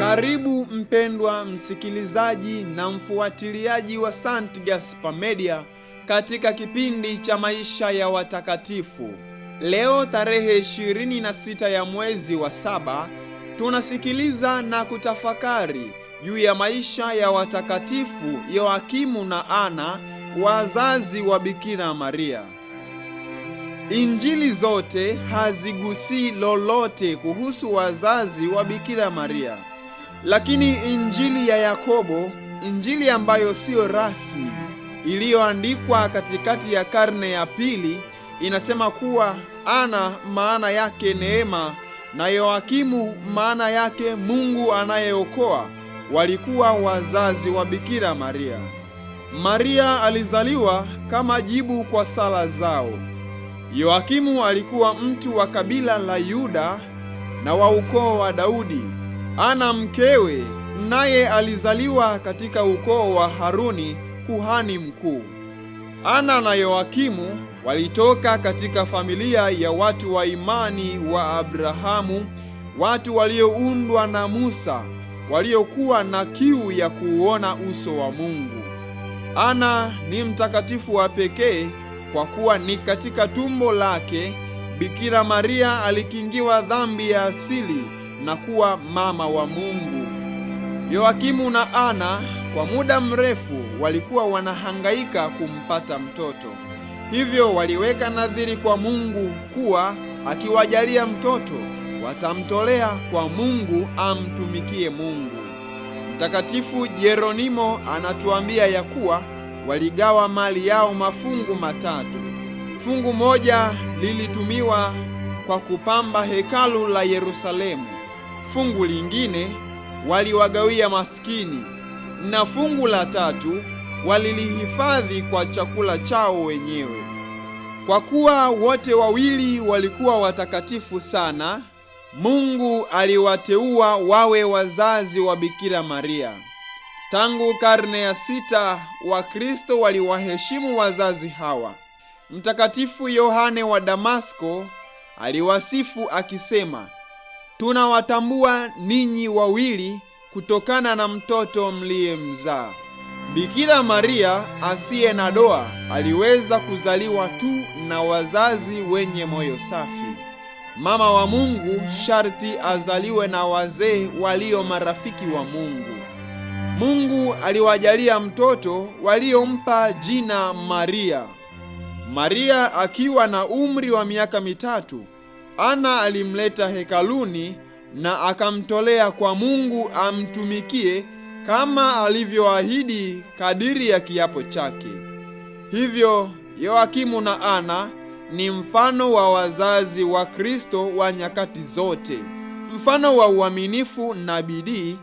Karibu mpendwa msikilizaji na mfuatiliaji wa St. Gaspar Media katika kipindi cha maisha ya watakatifu. Leo tarehe 26 ya mwezi wa 7 tunasikiliza na kutafakari juu ya maisha ya watakatifu Yoakimu na Ana, wazazi wa Bikira Maria. Injili zote hazigusii lolote kuhusu wazazi wa Bikira Maria. Lakini Injili ya Yakobo, Injili ambayo sio rasmi, iliyoandikwa katikati ya karne ya pili, inasema kuwa Ana maana yake neema na Yoakimu maana yake Mungu anayeokoa walikuwa wazazi wa Bikira Maria. Maria alizaliwa kama jibu kwa sala zao. Yoakimu alikuwa mtu wa kabila la Yuda na wa ukoo wa Daudi. Ana mkewe naye alizaliwa katika ukoo wa Haruni, kuhani mkuu. Ana na Yoakimu walitoka katika familia ya watu wa imani wa Abrahamu, watu walioundwa na Musa, waliokuwa na kiu ya kuuona uso wa Mungu. Ana ni mtakatifu wa pekee kwa kuwa ni katika tumbo lake Bikira Maria alikingiwa dhambi ya asili na kuwa mama wa Mungu. Yoakimu na Ana kwa muda mrefu walikuwa wanahangaika kumpata mtoto. Hivyo waliweka nadhiri kwa Mungu kuwa akiwajalia mtoto watamtolea kwa Mungu amtumikie Mungu. Mtakatifu Jeronimo anatuambia ya kuwa waligawa mali yao mafungu matatu. Fungu moja lilitumiwa kwa kupamba hekalu la Yerusalemu, fungu lingine waliwagawia maskini, na fungu la tatu walilihifadhi kwa chakula chao wenyewe. Kwa kuwa wote wawili walikuwa watakatifu sana, Mungu aliwateua wawe wazazi wa Bikira Maria. Tangu karne ya 6 Wakristo waliwaheshimu wazazi hawa. Mtakatifu Yohane wa Damasko aliwasifu akisema, tunawatambua ninyi wawili kutokana na mtoto mliyemzaa. Bikira Maria asiye na doa aliweza kuzaliwa tu na wazazi wenye moyo safi. Mama wa Mungu sharti azaliwe na wazee walio marafiki wa Mungu. Mungu aliwajalia mtoto waliompa jina Maria. Maria akiwa na umri wa miaka 3, Ana alimleta hekaluni na akamtolea kwa Mungu amtumikie kama alivyoahidi kadiri ya kiapo chake. Hivyo Yoakimu na Ana ni mfano wa wazazi wa Kristo wa nyakati zote, mfano wa uaminifu na bidii,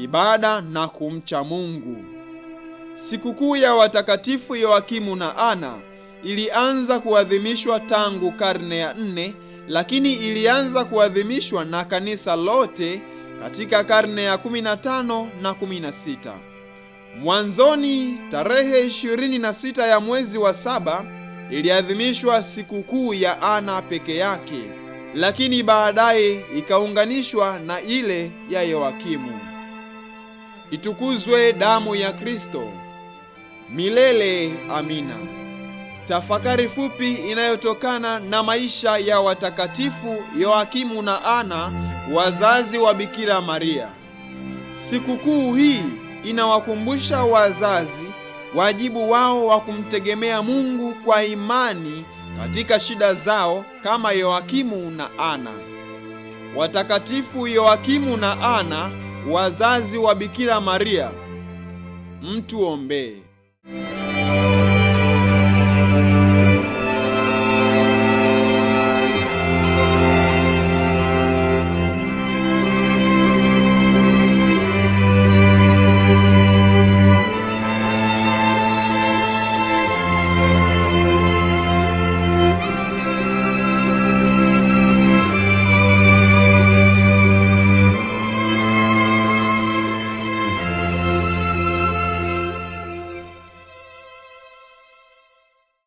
ibada na kumcha Mungu. Sikukuu ya watakatifu Yoakimu na Ana ilianza kuadhimishwa tangu karne ya 4, lakini ilianza kuadhimishwa na kanisa lote katika karne ya 15 na 16. Mwanzoni tarehe 26 ya mwezi wa 7 iliadhimishwa sikukuu ya Ana peke yake, lakini baadaye ikaunganishwa na ile ya Yoakimu. Itukuzwe damu ya Kristo! Milele amina. Tafakari fupi inayotokana na maisha ya watakatifu Yoakimu na Ana, wazazi wa Bikira Maria. Sikukuu hii inawakumbusha wazazi wajibu wao wa kumtegemea Mungu kwa imani katika shida zao kama Yoakimu na Ana. Watakatifu Yoakimu na Ana, wazazi wa Bikira Maria, mtuombee.